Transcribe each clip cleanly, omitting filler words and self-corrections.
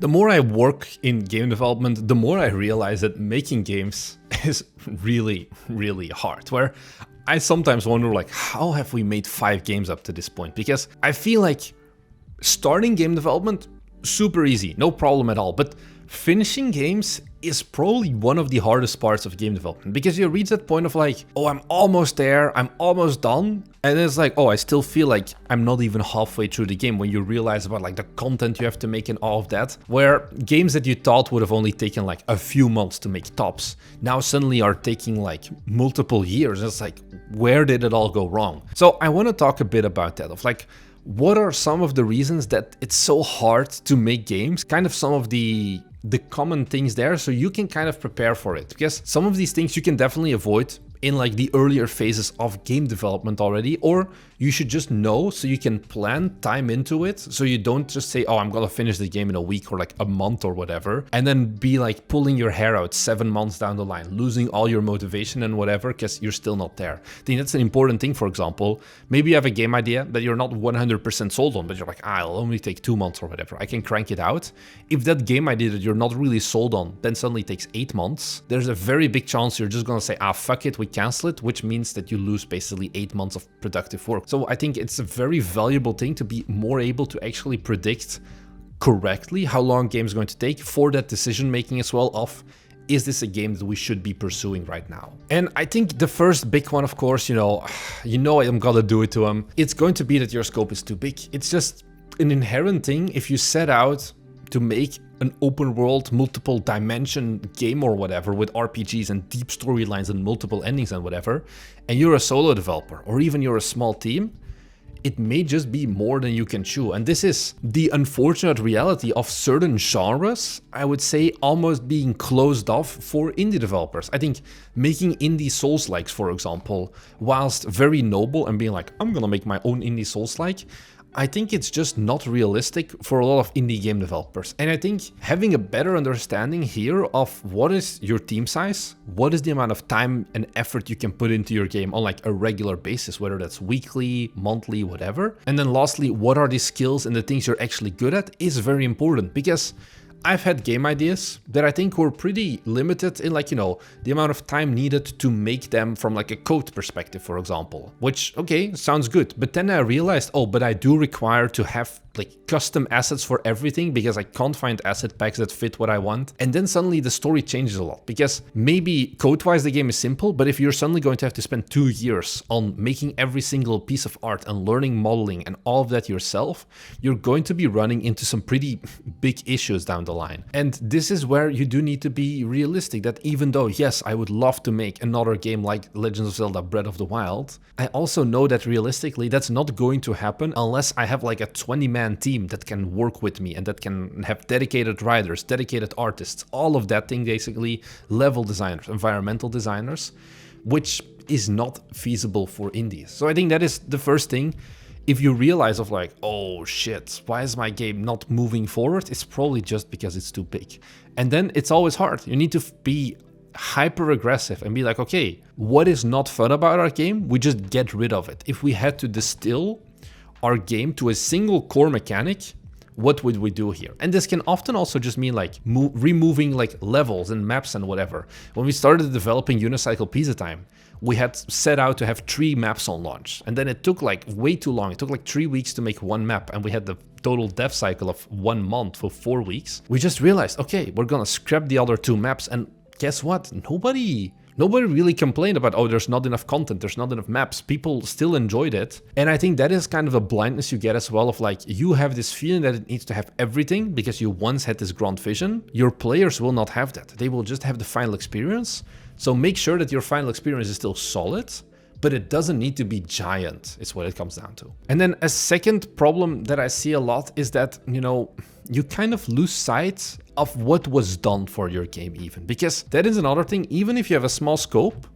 The more I work in game development, the more I realize that making games is really, really hard. Where I sometimes wonder, like, how have we made 5 games up to this point? Because I feel like starting game development, super easy, no problem at all. But finishing games is probably one of the hardest parts of game development, because you reach that point of like, oh, I'm almost there, I'm almost done. And it's like, oh, I still feel like I'm not even halfway through the game, when you realize about like the content you have to make and all of that. Where games that you thought would have only taken like a few months to make tops, now suddenly are taking like multiple years. It's like, where did it all go wrong? So I want to talk a bit about that, of like, what are some of the reasons that it's so hard to make games? Kind of some of the common things there, so you can kind of prepare for it. Because some of these things you can definitely avoid in like the earlier phases of game development already, or you should just know so you can plan time into it, so you don't just say, oh, I'm gonna finish the game in a week or like a month or whatever, and then be like pulling your hair out 7 months down the line, losing all your motivation and whatever, because you're still not there. I think that's an important thing. For example, maybe you have a game idea that you're not 100% sold on, but you're like, I'll only take 2 months or whatever, I can crank it out. If that game idea that you're not really sold on then suddenly takes 8 months, there's a very big chance you're just gonna say, fuck it, we cancel it, which means that you lose basically 8 months of productive work. So I think it's a very valuable thing to be more able to actually predict correctly how long a game is going to take for that decision making as well of, is this a game that we should be pursuing right now? And I think the first big one, of course, you know I'm gonna do it to him. It's going to be that your scope is too big. It's just an inherent thing. If you set out to make an open world, multiple dimension game or whatever with RPGs and deep storylines and multiple endings and whatever, and you're a solo developer or even you're a small team, it may just be more than you can chew. And this is the unfortunate reality of certain genres, I would say, almost being closed off for indie developers. I think making indie Souls-likes, for example, whilst very noble and being like, I'm gonna make my own indie Souls-like, I think it's just not realistic for a lot of indie game developers. And I think having a better understanding here of what is your team size, what is the amount of time and effort you can put into your game on like a regular basis, whether that's weekly, monthly, whatever. And then lastly, what are the skills and the things you're actually good at is very important, because I've had game ideas that I think were pretty limited in like, the amount of time needed to make them from like a code perspective, for example, which, okay, sounds good. But then I realized, but I do require to have like custom assets for everything, because I can't find asset packs that fit what I want. And then suddenly the story changes a lot, because maybe code-wise the game is simple, but if you're suddenly going to have to spend 2 years on making every single piece of art and learning modeling and all of that yourself, you're going to be running into some pretty big issues down the line. And this is where you do need to be realistic, that even though, yes, I would love to make another game like Legend of Zelda Breath of the Wild, I also know that realistically that's not going to happen unless I have like a 20-man team that can work with me and that can have dedicated writers, dedicated artists, all of that thing, basically level designers, environmental designers, which is not feasible for indies. So I think that is the first thing. If you realize of like, oh shit, why is my game not moving forward? It's probably just because it's too big. And then it's always hard. You need to be hyper aggressive and be like, okay, what is not fun about our game? We just get rid of it. If we had to distill our game to a single core mechanic, what would we do here? And this can often also just mean like removing like levels and maps and whatever. When we started developing Unicycle Pizza Time, we had set out to have 3 maps on launch, and then it took like way too long. It took like 3 weeks to make 1 map, and we had the total dev cycle of 1 month for 4 weeks. We just realized, okay, we're gonna scrap the other 2 maps, and guess what? Nobody really complained about, oh, there's not enough content, there's not enough maps. People still enjoyed it. And I think that is kind of a blindness you get as well, of like, you have this feeling that it needs to have everything because you once had this grand vision. Your players will not have that. They will just have the final experience. So make sure that your final experience is still solid, but it doesn't need to be giant, is what it comes down to. And then a second problem that I see a lot is that, you kind of lose sight of what was done for your game even. Because that is another thing, even if you have a small scope,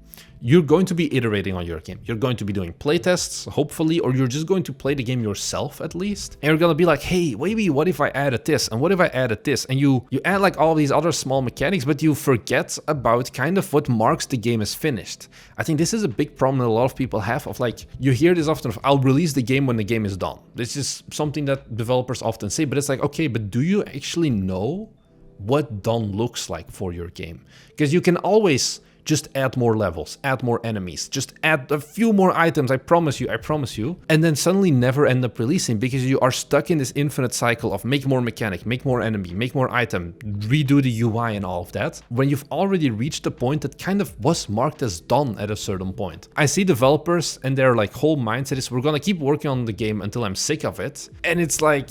you're going to be iterating on your game. You're going to be doing playtests, hopefully, or you're just going to play the game yourself at least. And you're gonna be like, hey, maybe what if I added this? And what if I added this? And you add like all these other small mechanics, but you forget about kind of what marks the game as finished. I think this is a big problem that a lot of people have of like, you hear this often of, I'll release the game when the game is done. This is something that developers often say, but it's like, okay, but do you actually know what done looks like for your game? Because you can always just add more levels, add more enemies, just add a few more items, I promise you, and then suddenly never end up releasing because you are stuck in this infinite cycle of make more mechanic, make more enemy, make more item, redo the UI and all of that, when you've already reached a point that kind of was marked as done at a certain point. I see developers and their like whole mindset is, we're gonna keep working on the game until I'm sick of it, and it's like,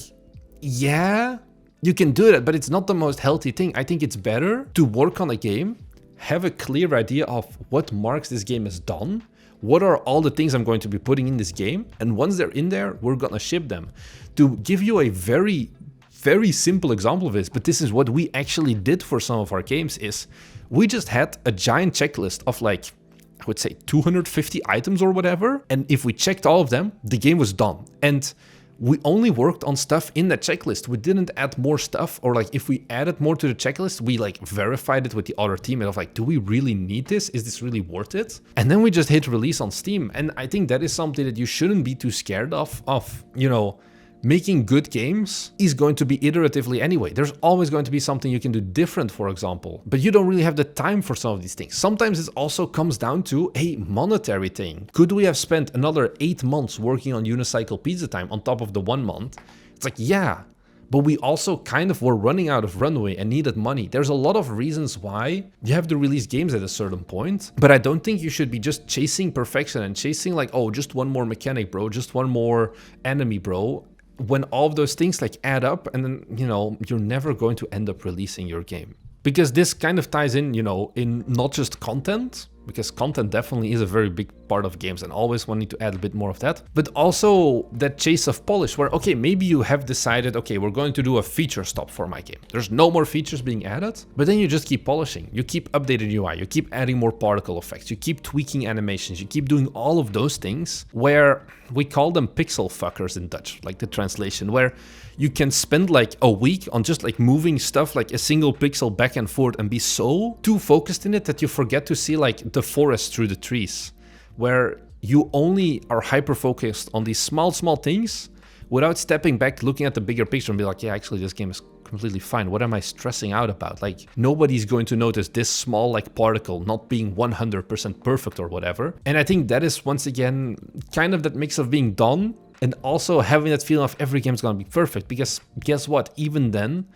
yeah, you can do that, but it's not the most healthy thing. I think it's better to work on a game, have a clear idea of what marks this game as done, what are all the things I'm going to be putting in this game, and once they're in there, we're gonna ship them. To give you a very, very simple example of this, but this is what we actually did for some of our games, is we just had a giant checklist of like, I would say 250 items or whatever, and if we checked all of them, the game was done. And we only worked on stuff in that checklist. We didn't add more stuff, or like if we added more to the checklist, we like verified it with the other team of like, do we really need this? Is this really worth it? And then we just hit release on Steam. And I think that is something that you shouldn't be too scared of, you know, making good games is going to be iteratively anyway. There's always going to be something you can do different, for example, but you don't really have the time for some of these things. Sometimes it also comes down to a monetary thing. Could we have spent another 8 months working on Unicycle Pizza Time on top of the 1 month? It's like, yeah, but we also kind of were running out of runway and needed money. There's a lot of reasons why you have to release games at a certain point, but I don't think you should be just chasing perfection and chasing like, oh, just one more mechanic, bro, just one more enemy, bro, when all of those things like add up, and then, you know, you're never going to end up releasing your game. Because this kind of ties in, you know, in not just content, because content definitely is a very big part of games and always wanting to add a bit more of that, but also that chase of polish where, okay, maybe you have decided, okay, we're going to do a feature stop for my game. There's no more features being added, but then you just keep polishing. You keep updating UI, you keep adding more particle effects, you keep tweaking animations, you keep doing all of those things where we call them pixel fuckers in Dutch, like the translation, where you can spend like a week on just like moving stuff like a single pixel back and forth and be so too focused in it that you forget to see like the forest through the trees, where you only are hyper focused on these small things without stepping back, looking at the bigger picture and be like, yeah, actually this game is completely fine. What am I stressing out about? Like, nobody's going to notice this small like particle not being 100% perfect or whatever. And I think that is once again kind of that mix of being done and also having that feeling of every game's gonna be perfect, because guess what? Even then,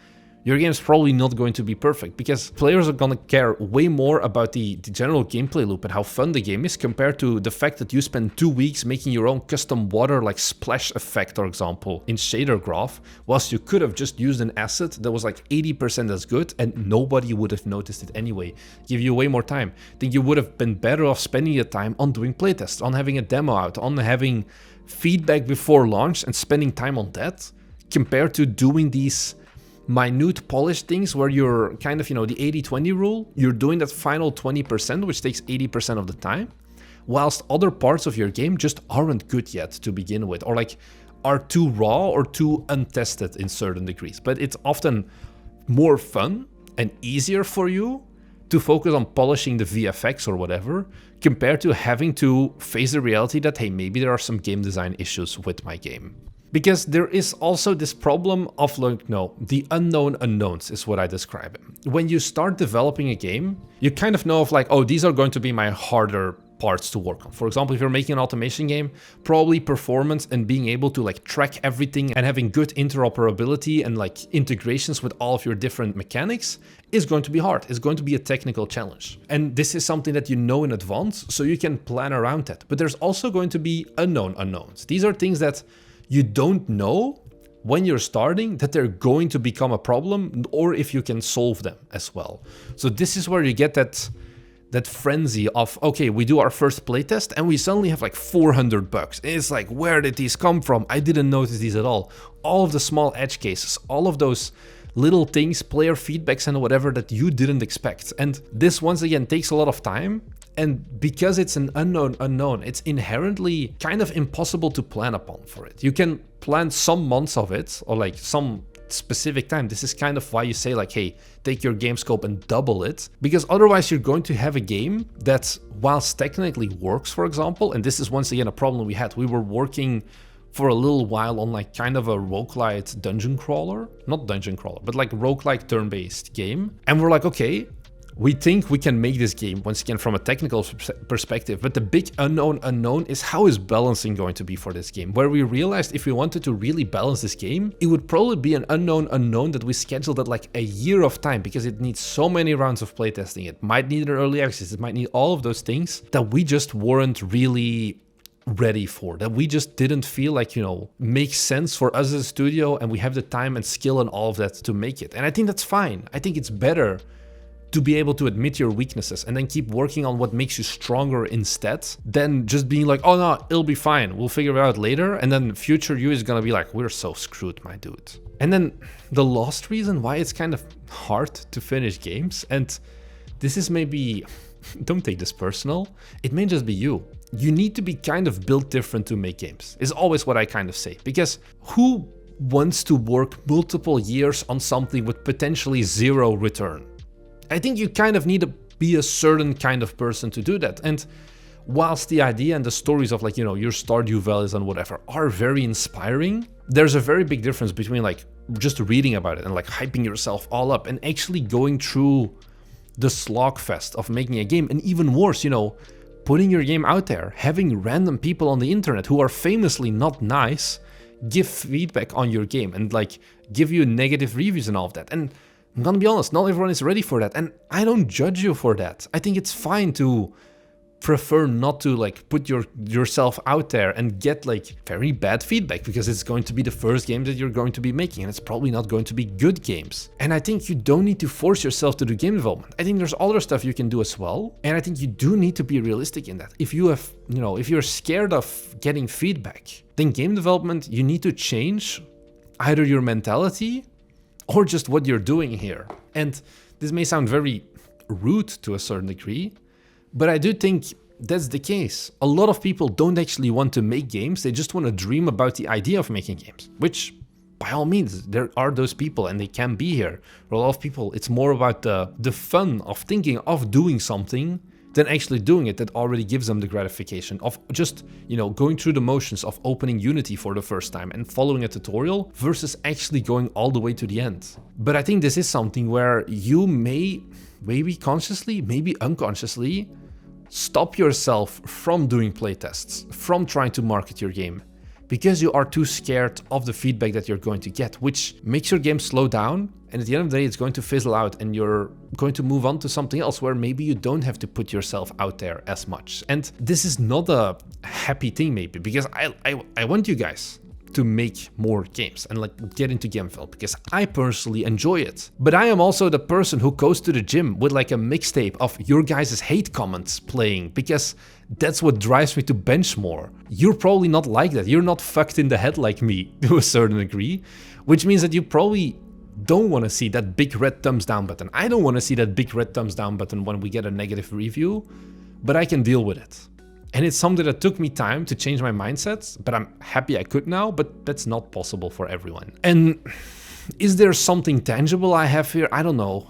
your game's probably not going to be perfect, because players are gonna care way more about the general gameplay loop and how fun the game is compared to the fact that you spend 2 weeks making your own custom water like splash effect, for example, in shader graph, whilst you could have just used an asset that was like 80% as good and nobody would have noticed it anyway. Give you way more time. I think you would have been better off spending your time on doing playtests, on having a demo out, on having feedback before launch and spending time on that, compared to doing these minute polished things where you're kind of, you know, the 80-20 rule, you're doing that final 20%, which takes 80% of the time, whilst other parts of your game just aren't good yet to begin with, or like are too raw or too untested in certain degrees. But it's often more fun and easier for you to focus on polishing the VFX or whatever, compared to having to face the reality that, hey, maybe there are some game design issues with my game. Because there is also this problem of, like, no, the unknown unknowns is what I describe it. When you start developing a game, you kind of know of like, oh, these are going to be my harder parts to work on. For example, if you're making an automation game, probably performance and being able to like track everything and having good interoperability and like integrations with all of your different mechanics is going to be hard. It's going to be a technical challenge. And this is something that you know in advance, so you can plan around that. But there's also going to be unknown unknowns. These are things that you don't know when you're starting that they're going to become a problem, or if you can solve them as well. So this is where you get that frenzy of, okay, we do our first playtest and we suddenly have like 400 bugs. It's like, where did these come from? I didn't notice these at all. All of the small edge cases, all of those little things, player feedbacks and whatever that you didn't expect. And this once again takes a lot of time And because it's an unknown, it's inherently kind of impossible to plan upon for it. You can plan some months of it, or like some specific time. This is kind of why you say like, hey, take your game scope and double it, because otherwise you're going to have a game that, whilst technically works, for example, and this is once again a problem we had. We were working for a little while on like kind of a roguelite dungeon crawler, not dungeon crawler, but like roguelike turn-based game. And we're like, okay, we think we can make this game, once again, from a technical perspective, but the big unknown is how is balancing going to be for this game, where we realized if we wanted to really balance this game, it would probably be an unknown that we scheduled at like a year of time, because it needs so many rounds of playtesting. It might need an early access, it might need all of those things that we just weren't really ready for, that we just didn't feel like, you know, makes sense for us as a studio, and we have the time and skill and all of that to make it. And I think that's fine. I think it's better to be able to admit your weaknesses and then keep working on what makes you stronger instead, than just being like, oh no, it'll be fine, we'll figure it out later, and then future you is gonna be like, we're so screwed, my dude. And then the last reason why it's kind of hard to finish games, and this is maybe, don't take this personal, it may just be you. You need to be kind of built different to make games, is always what I kind of say, because who wants to work multiple years on something with potentially zero return? I think you kind of need to be a certain kind of person to do that. And whilst the idea and the stories of like, you know, your Stardew Valleys and whatever are very inspiring, there's a very big difference between like just reading about it and like hyping yourself all up and actually going through the slogfest of making a game. And even worse, you know, putting your game out there, having random people on the internet who are famously not nice give feedback on your game and like give you negative reviews and all of that. And I'm gonna be honest, not everyone is ready for that, and I don't judge you for that. I think it's fine to prefer not to like put yourself out there and get like very bad feedback, because it's going to be the first game that you're going to be making, and it's probably not going to be good games. And I think you don't need to force yourself to do game development. I think there's other stuff you can do as well, and I think you do need to be realistic in that. If you have, you know, if you're scared of getting feedback, then game development, you need to change either your mentality or just what you're doing here. And this may sound very rude to a certain degree, but I do think that's the case. A lot of people don't actually want to make games, they just want to dream about the idea of making games, which by all means, there are those people and they can be here. For a lot of people, it's more about the fun of thinking of doing something than actually doing it, that already gives them the gratification of just, you know, going through the motions of opening Unity for the first time and following a tutorial versus actually going all the way to the end. But I think this is something where you maybe consciously, maybe unconsciously, stop yourself from doing playtests, from trying to market your game, because you are too scared of the feedback that you're going to get, which makes your game slow down. And at the end of the day, it's going to fizzle out and you're going to move on to something else where maybe you don't have to put yourself out there as much. And this is not a happy thing maybe, because I want you guys to make more games and like get into game development, because I personally enjoy it. But I am also the person who goes to the gym with like a mixtape of your guys' hate comments playing, because that's what drives me to bench more. You're probably not like that. You're not fucked in the head like me to a certain degree, which means that you probably don't want to see that big red thumbs down button. I don't want to see that big red thumbs down button when we get a negative review, but I can deal with it. And it's something that took me time to change my mindset, but I'm happy I could now, but that's not possible for everyone. And is there something tangible I have here? I don't know.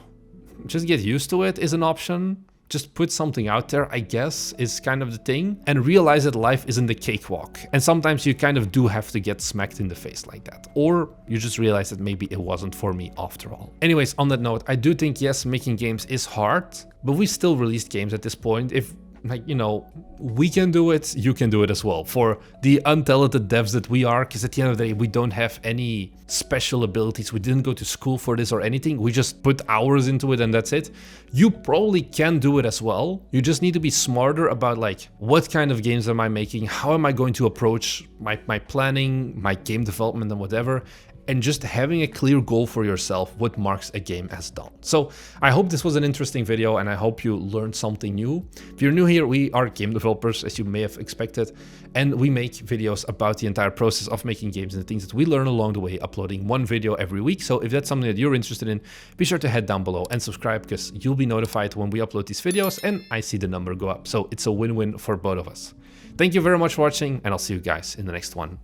Just get used to it is an option. Just put something out there, I guess, is kind of the thing. And realize that life isn't a cakewalk. And sometimes you kind of do have to get smacked in the face like that. Or you just realize that maybe it wasn't for me after all. Anyways, on that note, I do think, yes, making games is hard, but we still released games at this point. If, like, you know, we can do it, you can do it as well. For the untalented devs that we are, because at the end of the day, we don't have any special abilities. We didn't go to school for this or anything. We just put hours into it and that's it. You probably can do it as well. You just need to be smarter about like, what kind of games am I making? How am I going to approach my planning, my game development and whatever? and just having a clear goal for yourself what marks a game as done. So I hope this was an interesting video and I hope you learned something new. If you're new here, we are game developers, as you may have expected, and we make videos about the entire process of making games and the things that we learn along the way, uploading one video every week. So if that's something that you're interested in, be sure to head down below and subscribe, because you'll be notified when we upload these videos and I see the number go up. So it's a win-win for both of us. Thank you very much for watching, and I'll see you guys in the next one.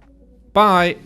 Bye!